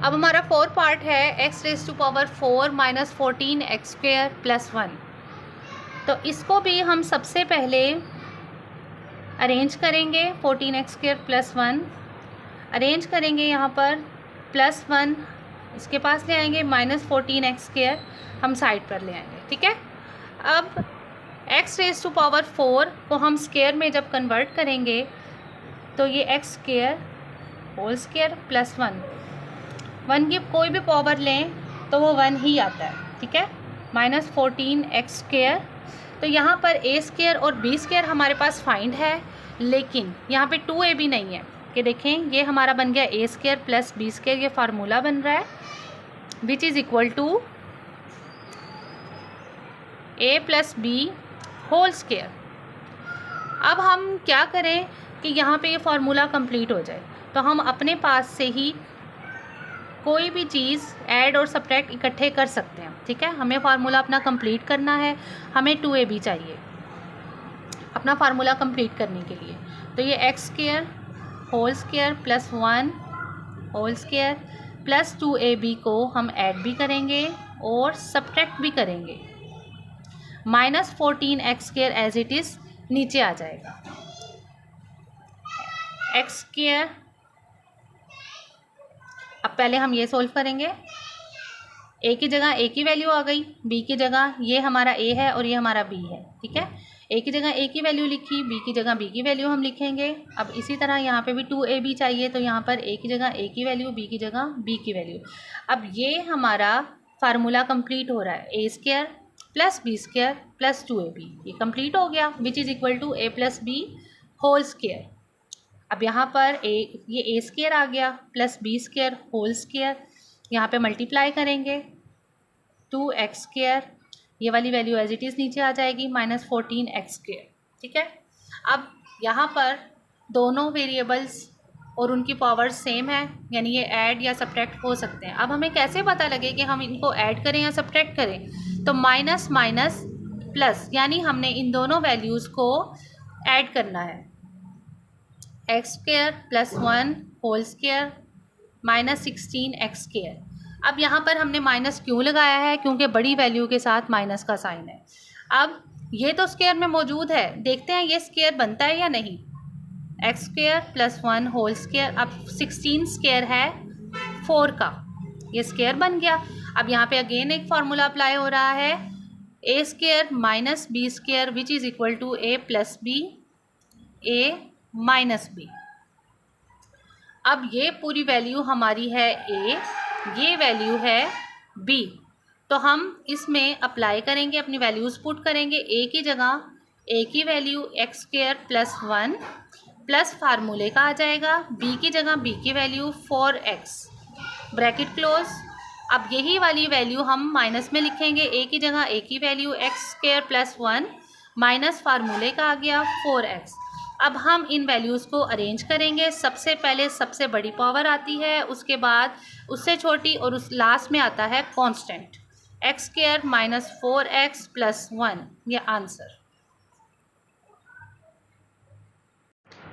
अब हमारा 4 पार्ट है x raise to power 4 minus 14 x square plus 1। तो इसको भी हम सबसे पहले अरेंज करेंगे। 14 एक्स स्क्वायर प्लस 1 अरेंज करेंगे, यहाँ पर प्लस 1 इसके पास ले आएंगे, माइनस 14 एक्स स्क्वायर हम साइड पर ले आएंगे। ठीक है, अब एक्स रेज़ टू पावर 4 को हम स्क्वायर में जब कन्वर्ट करेंगे तो ये x square whole square plus 1 की कोई भी पावर लें तो वो 1 ही आता है। ठीक है, माइनस 14 एक्स स्क्वायर। तो यहाँ पर ए स्क्वायर और बी स्क्वायर हमारे पास फाइंड है, लेकिन यहाँ पे 2ab नहीं है कि देखें ये हमारा बन गया a square plus b square, ये फार्मूला बन रहा है which is equal to a plus b whole square. अब हम क्या करें कि यहाँ पे ये फार्मूला कंप्लीट हो जाए, तो हम अपने पास से ही कोई भी चीज़ ऐड और सब्ट्रैक्ट इकट्ठे कर सकते हैं। ठीक है, हमें फार्मूला अपना कंप्लीट करना है, हमें 2ab चाहिए अपना फार्मूला कंप्लीट करने के लिए। तो ये x square whole square plus 1 whole square plus 2ab को हम ऐड भी करेंगे और सब्ट्रैक्ट भी करेंगे। Minus 14 x square as it is नीचे आ जाएगा। एक्स स्क्वायर, अब पहले हम ये सोल्व करेंगे। ए की जगह ए की वैल्यू आ गई, बी की जगह ये हमारा ए है और ये हमारा बी है। ठीक है, ए की जगह ए की वैल्यू लिखी, बी की जगह बी की वैल्यू हम लिखेंगे। अब इसी तरह यहाँ पे भी 2ab चाहिए, तो यहाँ पर ए की जगह ए की वैल्यू, बी की जगह बी की वैल्यू। अब ये हमारा फार्मूला कंप्लीट हो रहा है, a square plus b square plus 2ab, ये कंप्लीट हो गया which is equal to a plus b whole square. अब यहाँ पर ये ए स्क्वायर आ गया plus b square whole square, यहाँ पे मल्टीप्लाई करेंगे 2x स्क्वायर, ये वाली वैल्यू एज इट इज़ नीचे आ जाएगी माइनस 14 एक्स स्क्वायर। ठीक है, अब यहाँ पर दोनों वेरिएबल्स और उनकी पावर सेम है, यानी ये ऐड या सब्ट्रैक्ट हो सकते हैं। अब हमें कैसे पता लगे कि हम इनको ऐड करें या सब्ट्रैक्ट करें, तो माइनस माइनस प्लस, यानी हमने इन दोनों वैल्यूज़ को ऐड करना है। X square plus 1 whole square minus 16 x square. अब यहाँ पर हमने माइनस क्यों लगाया है, क्योंकि बड़ी वैल्यू के साथ माइनस का साइन है। अब ये तो स्क्वायर में मौजूद है, देखते हैं ये स्क्वायर बनता है या नहीं। X square plus 1 whole square, अब 16 स्क्वायर है 4 का, ये स्क्वायर बन गया। अब यहाँ पे अगेन एक फार्मूला अप्लाई हो रहा है, a square minus b square which is equal to a plus b a minus b. अब ये पूरी वैल्यू हमारी है ए, ये वैल्यू है बी, तो हम इसमें अप्लाई करेंगे, अपनी वैल्यूज़ पुट करेंगे। ए की जगह ए की value x square plus 1 plus फार्मूले का आ जाएगा, बी की जगह बी की वैल्यू 4x ब्रैकेट क्लोज। अब यही वाली वैल्यू हम माइनस में लिखेंगे, ए की जगह ए की value x square plus 1 minus फार्मूले का आ गया 4x। अब हम इन वैल्यूज़ को अरेंज करेंगे, सबसे पहले सबसे बड़ी पावर आती है, उसके बाद उससे छोटी और उस लास्ट में आता है constant x square minus 4x plus 1, ये आंसर।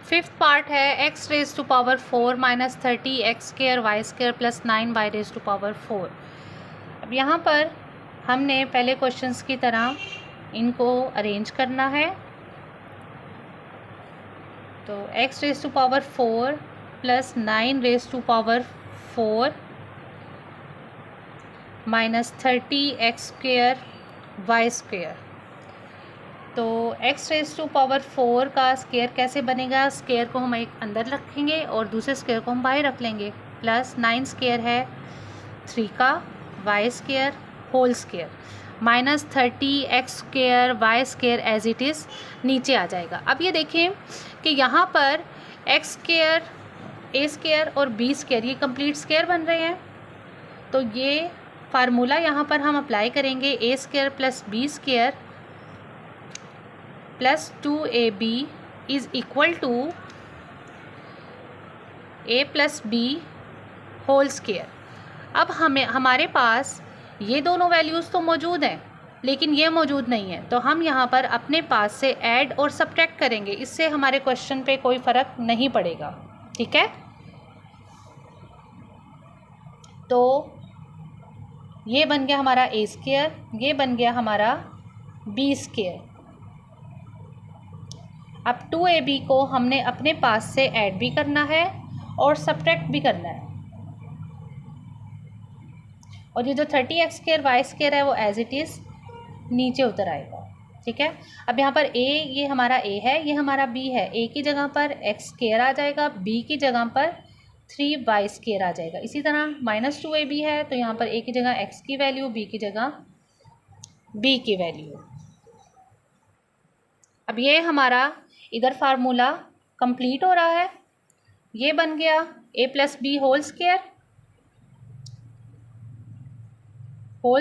फिफ्थ पार्ट है x raise to power 4 minus 30 x square y square plus 9 y raise to power 4। अब यहाँ पर हमने पहले क्वेश्चंस की तरह इनको अरेंज करना है। तो x raise to power 4 plus 9 raise to power 4 minus 30 x square y square. तो x रेज टू पावर 4 का स्क्वायर कैसे बनेगा, स्क्वायर को हम एक अंदर रखेंगे और दूसरे स्क्वायर को हम बाहर रख लेंगे। प्लस 9 स्क्वायर है 3 का y square whole square minus 30 x square y square as it is नीचे आ जाएगा। अब ये देखें कि यहाँ पर एक्स स्क्वायर ए स्क्वायर और बी स्क्वायर ये कंप्लीट स्क्वायर बन रहे हैं, तो ये फार्मूला यहाँ पर हम अप्लाई करेंगे, a square plus b square plus 2ab is equal to a plus b whole square. अब हमारे पास ये दोनों वैल्यूज़ तो मौजूद हैं, लेकिन ये मौजूद नहीं है, तो हम यहाँ पर अपने पास से ऐड और सब्ट्रैक्ट करेंगे, इससे हमारे क्वेश्चन पे कोई फ़र्क नहीं पड़ेगा। ठीक है, तो ये बन गया हमारा ए स्क्वायर, ये बन गया हमारा बी स्क्वायर। अब 2ab को हमने अपने पास से ऐड भी करना है और सब्ट्रैक्ट भी करना है, और ये जो 30x स्क्वायर वाई स्क्वायर है वो एज इट इज़ नीचे उतर आएगा। ठीक है, अब यहाँ पर a, ये हमारा a है, ये हमारा b है। a की जगह पर x स्क्वायर आ जाएगा, b की जगह पर 3y स्क्वायर आ जाएगा। इसी तरह -2ab है, तो यहाँ पर a की जगह x की वैल्यू, b की जगह b की वैल्यू। अब ये हमारा इधर फार्मूला कंप्लीट हो रहा है। ये बन गया a + b होल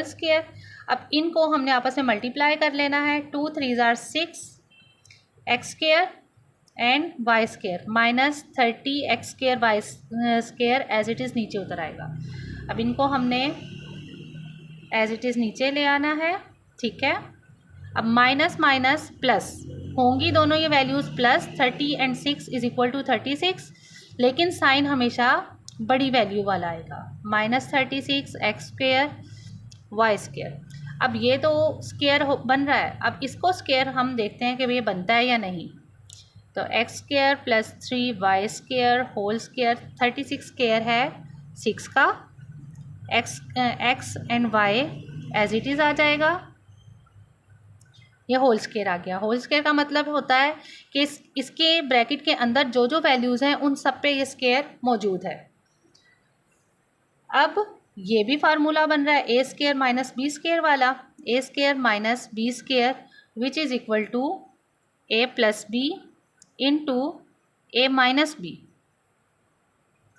स्क्वायर। अब इनको हमने आपस में मल्टीप्लाई कर लेना है। 2 3 = 6 x square and y square -30x square y square as it is नीचे उतर आएगा। अब इनको हमने एज इट इज़ नीचे ले आना है। ठीक है, अब माइनस माइनस प्लस होंगी दोनों ये वैल्यूज़ प्लस। 30 and 6 = 36, लेकिन साइन हमेशा बड़ी वैल्यू वाला आएगा। -36 x स्क्वायर वाई स्क्वायर। अब ये तो स्क्वायर बन रहा है, अब इसको स्क्वायर हम देखते हैं कि ये बनता है या नहीं। तो x square + 3y square whole square, 36 square है 6 का, x and y as it is आ जाएगा। ये होल स्क्वायर आ गया। होल स्क्वायर का मतलब होता है कि इसके ब्रैकेट के अंदर जो जो वैल्यूज़ हैं उन सब पे ये स्क्वायर मौजूद है। अब ये भी फार्मूला बन रहा है a स्क्वायर - b स्क्वायर वाला, a square - b square which is equal to a + b into a - b।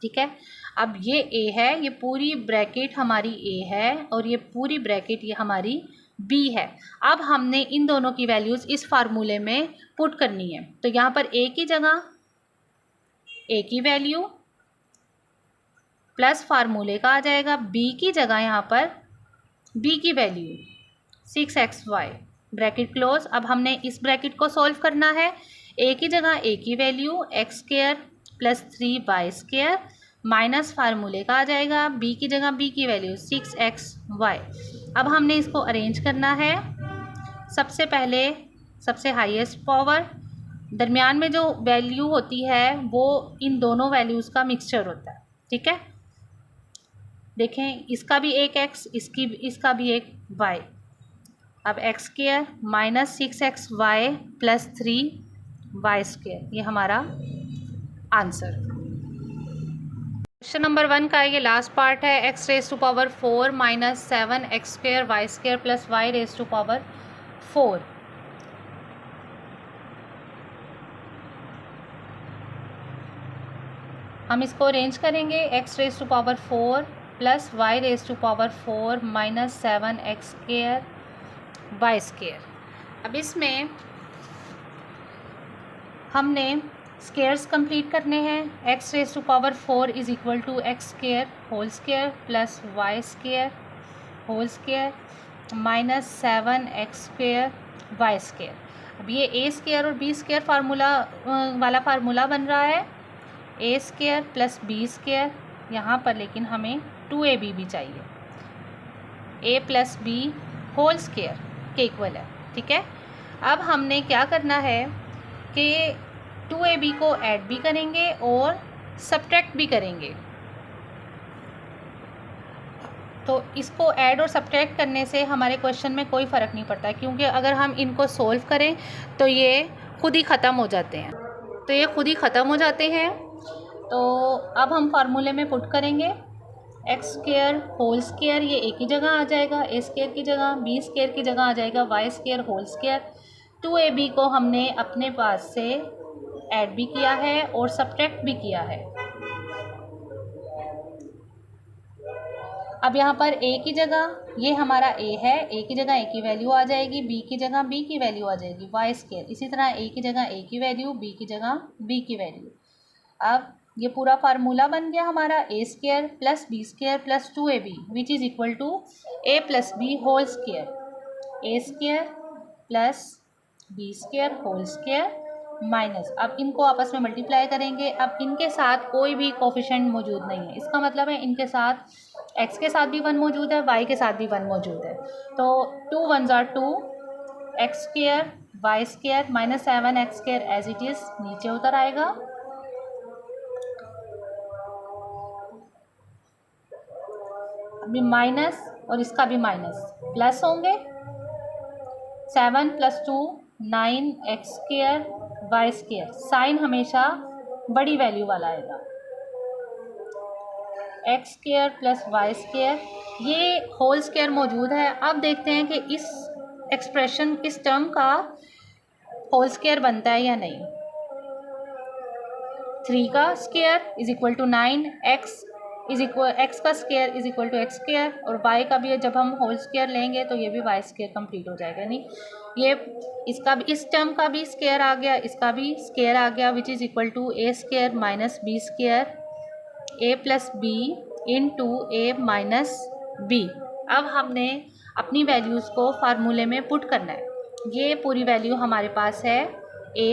ठीक है, अब ये a है, ये पूरी ब्रैकेट हमारी a है और ये पूरी ब्रैकेट ये हमारी b है। अब हमने इन दोनों की वैल्यूज़ इस फार्मूले में पुट करनी है। तो यहाँ पर a की जगह a की वैल्यू प्लस फार्मूले का आ जाएगा b की जगह यहाँ पर b की वैल्यू 6xy ब्रैकेट क्लोज। अब हमने इस ब्रैकेट को सॉल्व करना है। a की जगह a की value x square + 3y square minus फार्मूले का आ जाएगा b की जगह b की वैल्यू 6xy। अब हमने इसको अरेंज करना है। सबसे पहले सबसे हाईएस्ट पावर, दरमियान में जो वैल्यू होती है वो इन दोनों वैल्यूज़ का मिक्सचर होता है। ठीक है, देखें इसका भी एक x, इसका भी एक y। अब x square -6xy + 3y square, ये हमारा आंसर। क्वेश्चन नंबर 1 का ये लास्ट पार्ट है। x⁴ - 4 -7x square y square + y⁴ हम इसको अरेंज करेंगे। x⁴ + 4 + y⁴ -7x square y square. अब इसमें हमने स्क्वायर्स कंप्लीट करने हैं। x⁴ = 4 = x square whole square + y square whole square -7x square y square. अब ये a स्क्वायर और b स्क्वायर वाला फार्मूला बन रहा है। a स्क्वायर + b स्क्वायर, यहाँ पर लेकिन हमें 2ab भी चाहिए। a + b होल स्क्वायर के इक्वल है। ठीक है, अब हमने क्या करना है कि 2ab को ऐड भी करेंगे और सब्ट्रैक्ट भी करेंगे। तो इसको ऐड और सब्ट्रैक्ट करने से हमारे क्वेश्चन में कोई फ़र्क नहीं पड़ता, क्योंकि अगर हम इनको सोल्व करें तो ये खुद ही ख़त्म हो जाते हैं। तो अब हम फार्मूले में पुट करेंगे। x स्क्वायर होल स्क्वायर ये a की जगह आ जाएगा, a स्क्वायर की जगह, b स्क्वायर की जगह आ जाएगा y square whole square. 2ab को हमने अपने पास से ऐड भी किया है और सब्ट्रैक्ट भी किया है। अब यहाँ पर a की जगह ये हमारा a है, a की जगह a की वैल्यू आ जाएगी, b की जगह b की वैल्यू आ जाएगी y स्क्वायर। इसी तरह a की जगह a की वैल्यू, b की जगह b की वैल्यू। अब ये पूरा फार्मूला बन गया हमारा a square + b square + 2ab which is equal to a + b whole square, a square + b square whole square minus. अब इनको आपस में मल्टीप्लाई करेंगे। अब इनके साथ कोई भी कोफिशिएंट मौजूद नहीं है, इसका मतलब है इनके साथ x के साथ भी 1 मौजूद है, y के साथ भी 1 मौजूद है। तो 2 1s are 2, x square y square minus 7x square as it is नीचे उतर आएगा। अभी माइनस और इसका भी माइनस प्लस होंगे। 7 + 2 9x square y square, sign हमेशा बड़ी वैल्यू वाला आएगा। x square plus y square, ये होल स्क्वायर मौजूद है। अब देखते हैं कि इस एक्सप्रेशन इस टर्म का होल स्क्वायर बनता है या नहीं। 3 का square is equal to 9, x का square is equal to x square, और y का भी जब हम होल स्क्वायर लेंगे तो ये भी वाई स्क्वायर कंप्लीट हो जाएगा। नहीं, ये इसका भी, इस टर्म का भी स्क्वायर आ गया, इसका भी स्क्वायर आ गया, which is equal to a square minus b square, a plus b into a minus b. अब हमने अपनी वैल्यूज़ को फार्मूले में पुट करना है। ये पूरी वैल्यू हमारे पास है a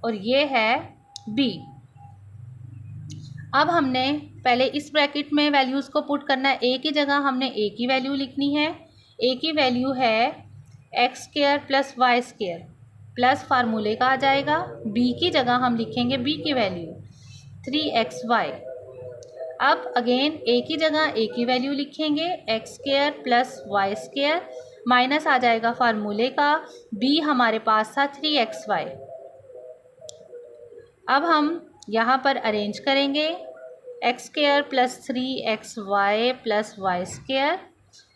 और ये है b। अब हमने पहले इस ब्रैकेट में वैल्यूज़ को पुट करना है। a की जगह हमने a की वैल्यू लिखनी है। a की वैल्यू है x square plus y square plus फार्मूले का आ जाएगा। b की जगह हम लिखेंगे b की वैल्यू 3xy। अब अगेन a की जगह a की वैल्यू लिखेंगे x square plus y square, minus आ जाएगा फार्मूले का, b हमारे पास था 3xy। अब हम यहाँ पर अरेंज करेंगे x square plus 3xy plus y square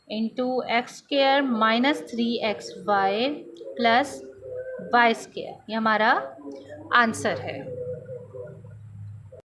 into x square minus 3xy plus y square, ये हमारा आंसर है।